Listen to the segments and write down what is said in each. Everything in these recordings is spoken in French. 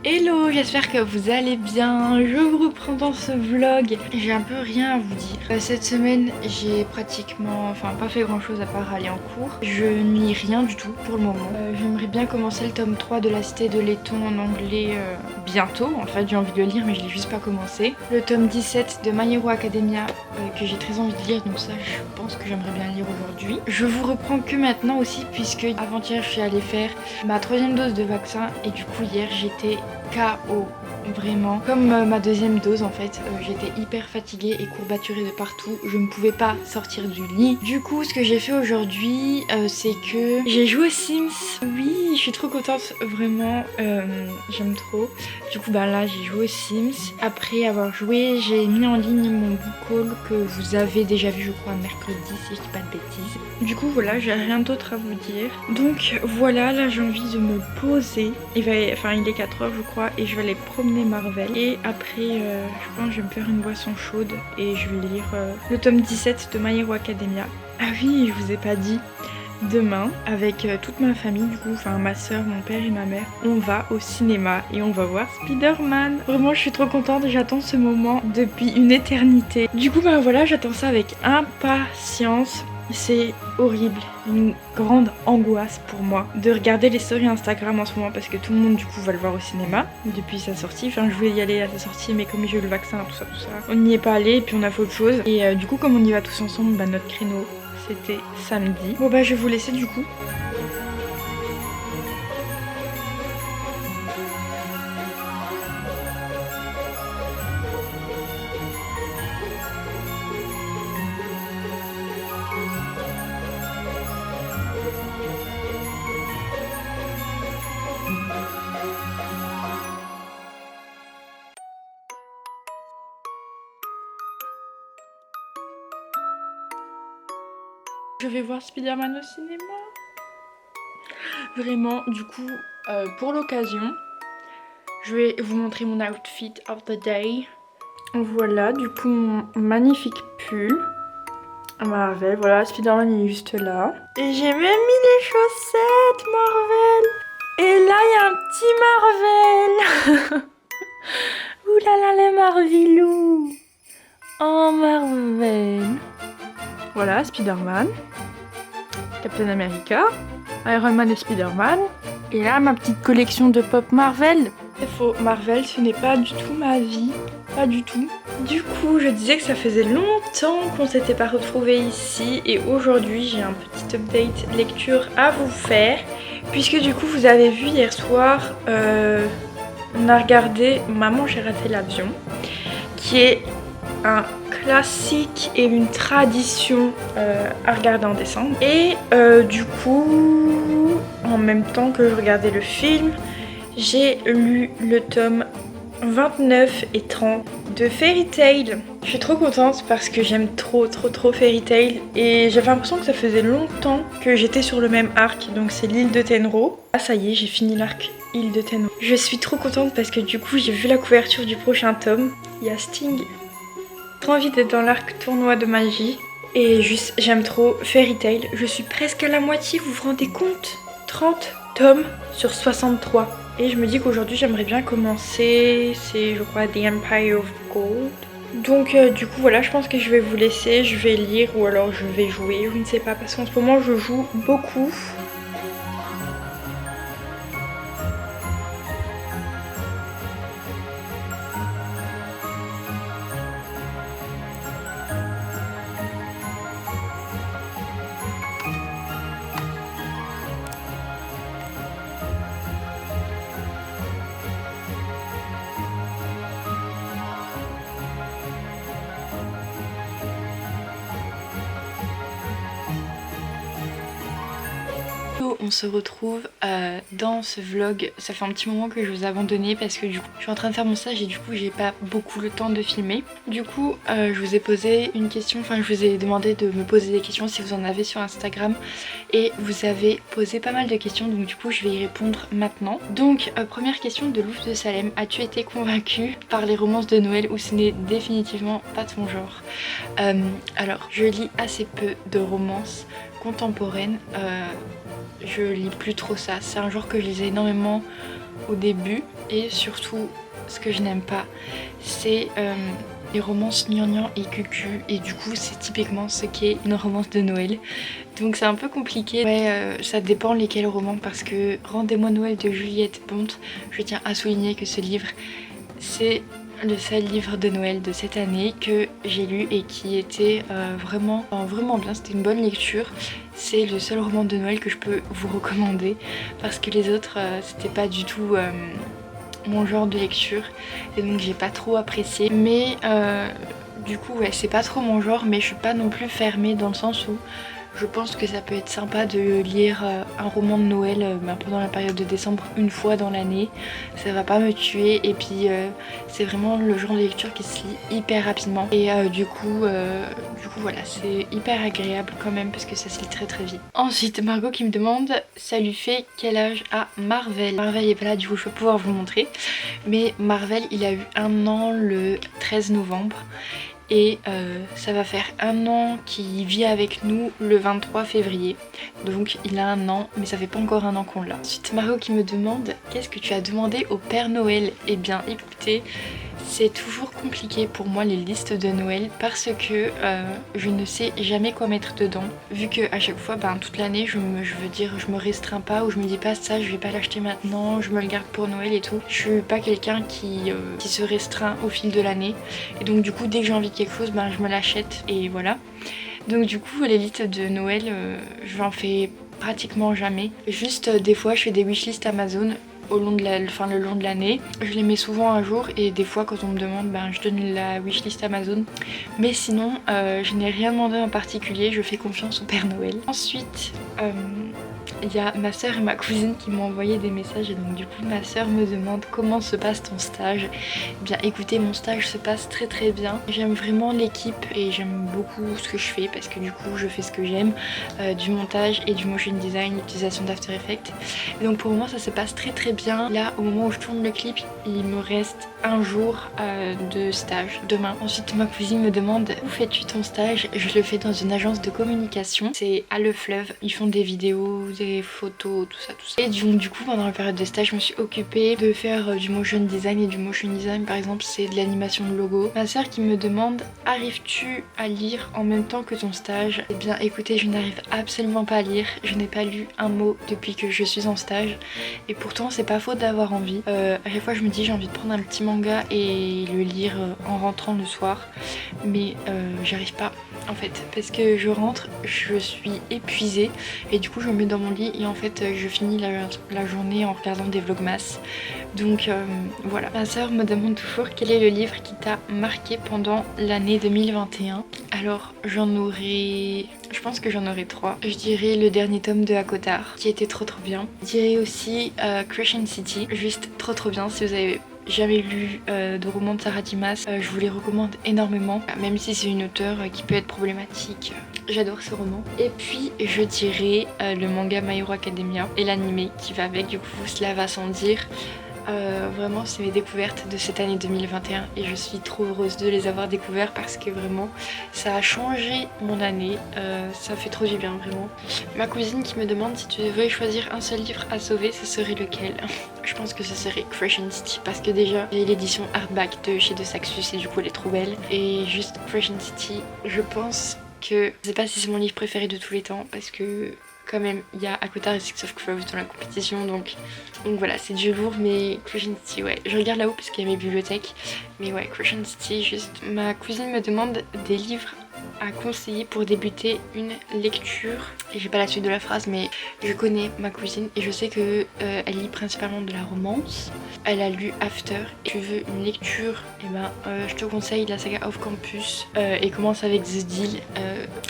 Hello, j'espère que vous allez bien. Je vous reprends dans ce vlog. J'ai un peu rien à vous dire. Cette semaine, j'ai pratiquement, pas fait grand chose à part aller en cours. Je ne lis rien du tout pour le moment. J'aimerais bien commencer le tome 3 de la Cité de laiton en anglais bientôt. En fait, j'ai envie de le lire, mais je l'ai juste pas commencé. Le tome 17 de My Hero Academia que j'ai très envie de lire, donc ça, je pense que j'aimerais bien lire aujourd'hui. Je vous reprends que maintenant aussi, puisque avant-hier, je suis allée faire ma 3e dose de vaccin et du coup, hier, j'étais KO, vraiment. Comme ma 2e dose en fait, j'étais hyper fatiguée et courbaturée de partout. Je ne pouvais pas sortir du lit. Du coup, ce que j'ai fait aujourd'hui, c'est que j'ai joué aux Sims. Oui, je suis trop contente, vraiment. J'aime trop. Du coup, là, j'ai joué aux Sims. Après avoir joué, j'ai mis en ligne mon book haul que vous avez déjà vu, je crois, mercredi, si je dis pas de bêtises. Du coup, voilà, j'ai rien d'autre à vous dire. Donc, voilà, là, j'ai envie de me poser. Il est 4 h, je crois, et je vais aller promener Marvel. Et après, je pense que je vais me faire une boisson chaude et je vais lire le tome 17 de My Hero Academia. Ah oui, je vous ai pas dit. Demain, avec toute ma famille, du coup, ma soeur, mon père et ma mère, on va au cinéma et on va voir Spider-Man. Vraiment, je suis trop contente, j'attends ce moment depuis une éternité. Du coup, voilà, j'attends ça avec impatience. C'est horrible, une grande angoisse pour moi de regarder les stories Instagram en ce moment parce que tout le monde du coup va le voir au cinéma depuis sa sortie. Je voulais y aller à sa sortie, mais comme j'ai eu le vaccin, tout ça, on n'y est pas allé et puis on a fait autre chose. Et du coup, comme on y va tous ensemble, notre créneau c'était samedi. Bon je vais vous laisser du coup. Je vais voir Spider-Man au cinéma. Vraiment, du coup, pour l'occasion, je vais vous montrer mon outfit of the day. Voilà, du coup, mon magnifique pull Marvel. Voilà, Spider-Man est juste là. Et j'ai même mis les chaussettes Marvel. Et là, il y a un petit Marvel. Ouh là là, les Marvelous. Oh, Marvel. Voilà, Spider-Man. Captain America. Iron Man et Spider-Man. Et là, ma petite collection de pop Marvel. C'est faux, Marvel, ce n'est pas du tout ma vie. Pas du tout. Du coup, je disais que ça faisait longtemps qu'on s'était pas retrouvés ici. Et aujourd'hui, j'ai un petit update lecture à vous faire. Puisque du coup, vous avez vu hier soir, on a regardé Maman, j'ai raté l'avion. Qui est un classique et une tradition à regarder en décembre. Et du coup, en même temps que je regardais le film, j'ai lu le tome 29 et 30 de Fairy Tail. Je suis trop contente parce que j'aime trop Fairy Tail et j'avais l'impression que ça faisait longtemps que j'étais sur le même arc, donc c'est l'île de Tenro. Ah ça y est, j'ai fini l'arc île de Tenro. Je suis trop contente parce que du coup j'ai vu la couverture du prochain tome. Il y a Sting. J'ai trop envie d'être dans l'arc tournoi de magie et juste j'aime trop Fairy Tail. Je suis presque à la moitié, vous vous rendez compte? 30 tomes sur 63. Et je me dis qu'aujourd'hui j'aimerais bien commencer, c'est je crois The Empire of Gold. Donc du coup voilà, je pense que je vais vous laisser, je vais lire ou alors je vais jouer, je ne sais pas, parce qu'en ce moment je joue beaucoup. hello, on se retrouve dans ce vlog. Ça fait un petit moment que je vous ai abandonné parce que du coup je suis en train de faire mon stage et du coup j'ai pas beaucoup le temps de filmer. Du coup je vous ai posé une question, enfin je vous ai demandé de me poser des questions si vous en avez sur Instagram et vous avez posé pas mal de questions, donc du coup je vais y répondre maintenant. Donc première question de Louf de Salem: as-tu été convaincue par les romances de Noël ou ce n'est définitivement pas ton genre? Alors je lis assez peu de romances contemporaine, je lis plus trop ça. C'est un genre que je lisais énormément au début et surtout ce que je n'aime pas c'est les romances gnangnan et cucu, et du coup c'est typiquement ce qu'est une romance de Noël, donc c'est un peu compliqué. Ouais, ça dépend lesquels romans, parce que Rendez-moi Noël de Juliette Bonte, je tiens à souligner que ce livre c'est le seul livre de Noël de cette année que j'ai lu et qui était vraiment bien, c'était une bonne lecture. C'est le seul roman de Noël que je peux vous recommander parce que les autres c'était pas du tout mon genre de lecture et donc j'ai pas trop apprécié. Mais du coup ouais, c'est pas trop mon genre, mais je suis pas non plus fermée dans le sens où je pense que ça peut être sympa de lire un roman de Noël pendant la période de décembre une fois dans l'année. Ça va pas me tuer et puis c'est vraiment le genre de lecture qui se lit hyper rapidement. Et du coup voilà, c'est hyper agréable quand même parce que ça se lit très très vite. Ensuite Margot qui me demande ça lui fait quel âge à Marvel. Marvel est pas là, du coup je vais pouvoir vous montrer. Mais Marvel il a eu 1 an le 13 novembre. Et ça va faire 1 an qu'il vit avec nous le 23 février. Donc il a 1 an, mais ça fait pas encore 1 an qu'on l'a. Ensuite Margot qui me demande qu'est-ce que tu as demandé au Père Noël. Eh bien écoutez, c'est toujours compliqué pour moi les listes de Noël parce que je ne sais jamais quoi mettre dedans. Vu que à chaque fois, toute l'année, je me restreins pas, ou je me dis pas ça, je vais pas l'acheter maintenant, je me le garde pour Noël et tout. Je suis pas quelqu'un qui se restreint au fil de l'année. Et donc du coup, dès que j'ai envie de quelque chose, je me l'achète et voilà. Donc du coup, les listes de Noël, j'en fais pratiquement jamais. Juste des fois, je fais des wishlists Amazon le long de l'année. Je les mets souvent à jour et des fois quand on me demande, je donne la wishlist Amazon. Mais sinon, je n'ai rien demandé en particulier, je fais confiance au Père Noël. Ensuite, il y a ma soeur et ma cousine qui m'ont envoyé des messages et donc du coup ma soeur me demande comment se passe ton stage. Eh bien écoutez, mon stage se passe très très bien. J'aime vraiment l'équipe et j'aime beaucoup ce que je fais parce que du coup je fais ce que j'aime, du montage et du motion design, l'utilisation d'After Effects. Et donc pour moi ça se passe très très bien. Là au moment où je tourne le clip, il me reste 1 jour de stage demain. Ensuite ma cousine me demande où fais-tu ton stage. Je le fais dans une agence de communication, c'est à Le Fleuve. Ils font des vidéos, des photos, tout ça. Et du coup pendant la période de stage je me suis occupée de faire du motion design, et du motion design par exemple c'est de l'animation de logo. Ma soeur qui me demande arrives-tu à lire en même temps que ton stage. Eh bien écoutez, je n'arrive absolument pas à lire, je n'ai pas lu un mot depuis que je suis en stage et pourtant c'est pas faute d'avoir envie. À chaque fois je me dis j'ai envie de prendre un petit manga et le lire en rentrant le soir, mais j'arrive pas en fait parce que je rentre, je suis épuisée et du coup je me mets dans mon lit et en fait je finis la journée en regardant des vlogmas. Donc voilà. Ma soeur me demande toujours quel est le livre qui t'a marqué pendant l'année 2021. Alors je pense que j'en aurai 3. Je dirais le dernier tome de Akotar qui était trop bien. Je dirais aussi Crescent City, juste trop bien. Si vous avez jamais lu de roman de Sarah Dimas, je vous les recommande énormément, même si c'est une auteure qui peut être problématique. J'adore ce roman. Et puis je dirais le manga My Hero Academia et l'anime qui va avec, du coup cela va sans dire. Vraiment c'est mes découvertes de cette année 2021 et je suis trop heureuse de les avoir découvertes parce que vraiment ça a changé mon année, ça fait trop du bien vraiment. Ma cousine qui me demande si tu devrais choisir un seul livre à sauver, ce serait lequel? Je pense que ce serait Crescent City parce que déjà j'ai l'édition hardback de chez De Saxus et du coup elle est trop belle, et juste Crescent City, je pense que je sais pas si c'est mon livre préféré de tous les temps parce que quand même il y a Akotar et Six of Crows dans la compétition, donc voilà, c'est du lourd, mais Crescent City, ouais, je regarde là-haut parce qu'il y a mes bibliothèques, mais ouais, Crescent City, juste. Ma cousine me demande des livres à conseiller pour débuter une lecture. j'ai pas la suite de la phrase, mais je connais ma cousine et je sais que elle lit principalement de la romance. Elle a lu After. Et si tu veux une lecture, et ben je te conseille la saga Off Campus et commence avec The Deal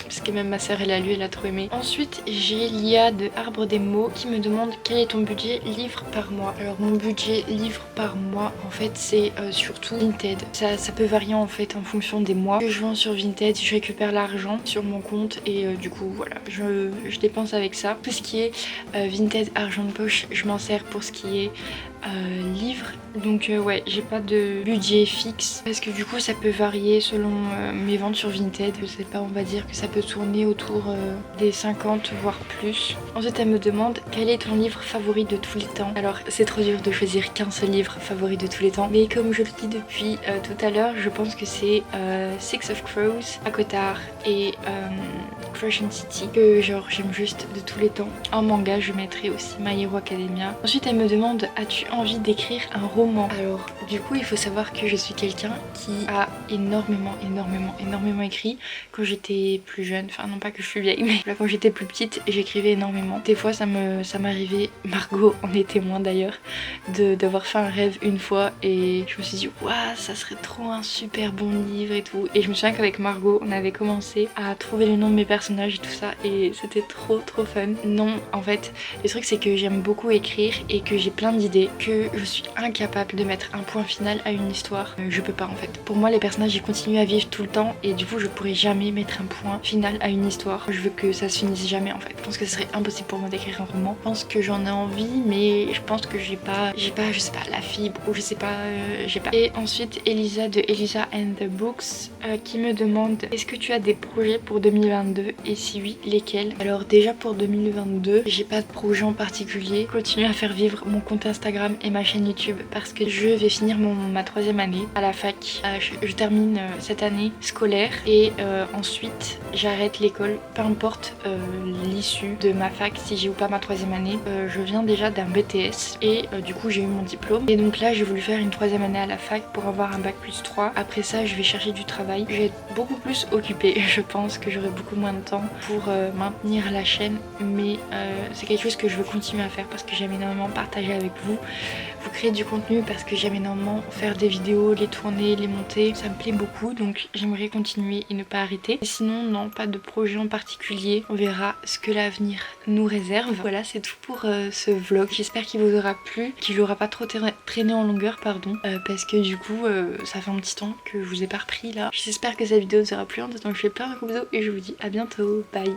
parce que même ma soeur elle a lu, elle a trop aimé. Ensuite j'ai Lia de Arbre des mots qui me demande quel est ton budget livre par mois. Alors mon budget livre par mois en fait c'est surtout Vinted. Ça peut varier en fait en fonction des mois que je vends sur Vinted. Je récupère l'argent sur mon compte et du coup voilà je dépense avec ça. Tout ce qui est Vinted argent de poche, je m'en sers pour ce qui est livre. Donc ouais, j'ai pas de budget fixe parce que du coup ça peut varier selon mes ventes sur Vinted. Je sais pas, on va dire que ça peut tourner autour des 50 voire plus. Ensuite elle me demande quel est ton livre favori de tous les temps. Alors c'est trop dur de choisir qu'un seul livre favori de tous les temps, mais comme je le dis depuis tout à l'heure, je pense que c'est Six of Crows, Akotar et Crush and City que genre j'aime juste de tous les temps. En manga je mettrai aussi My Hero Academia. Ensuite elle me demande as-tu envie d'écrire un roman? Alors du coup il faut savoir que je suis quelqu'un qui a énormément écrit quand j'étais plus jeune. Enfin non pas que je suis vieille, mais là, quand j'étais plus petite j'écrivais énormément. Des fois ça m'arrivait, Margot en est témoin d'ailleurs, d'avoir fait un rêve une fois et je me suis dit waouh ça serait trop un super bon livre et tout. Et je me souviens qu'avec Margot on avait commencé à trouver les noms de mes personnages et tout ça et c'était trop fun. Non en fait le truc c'est que j'aime beaucoup écrire et que j'ai plein d'idées, que je suis incapable de mettre un point final à une histoire. Je peux pas en fait. Pour moi les personnages ils continuent à vivre tout le temps et du coup je pourrais jamais mettre un point final à une histoire. Je veux que ça se finisse jamais en fait. Je pense que ce serait impossible pour moi d'écrire un roman. Je pense que j'en ai envie mais je pense que j'ai pas je sais pas la fibre ou je sais pas j'ai pas. Et ensuite Elisa de Elisa and the Books qui me demande est-ce que tu as des projets pour 2022 et si oui lesquels? Alors déjà pour 2022 j'ai pas de projet en particulier. Continuer à faire vivre mon compte Instagram et ma chaîne YouTube parce que je vais finir ma 3e année à la fac. Je termine cette année scolaire et ensuite j'arrête l'école, peu importe l'issue de ma fac, si j'ai ou pas ma 3e année. Je viens déjà d'un BTS et du coup j'ai eu mon diplôme et donc là j'ai voulu faire une 3e année à la fac pour avoir un bac plus 3. Après ça je vais chercher du travail, je vais être beaucoup plus occupée. Je pense que j'aurai beaucoup moins de temps pour maintenir la chaîne mais c'est quelque chose que je veux continuer à faire parce que j'aime énormément partager avec vous créer du contenu parce que j'aime énormément faire des vidéos, les tourner, les monter, ça me plaît beaucoup donc j'aimerais continuer et ne pas arrêter. Et sinon non, pas de projet en particulier, on verra ce que l'avenir nous réserve. Voilà c'est tout pour ce vlog, j'espère qu'il vous aura plu, qu'il n'aura pas trop traîné en longueur pardon parce que du coup ça fait un petit temps que je vous ai pas repris là. J'espère que cette vidéo vous aura plu, en attendant je vous fais plein de gros bisous et je vous dis à bientôt, bye.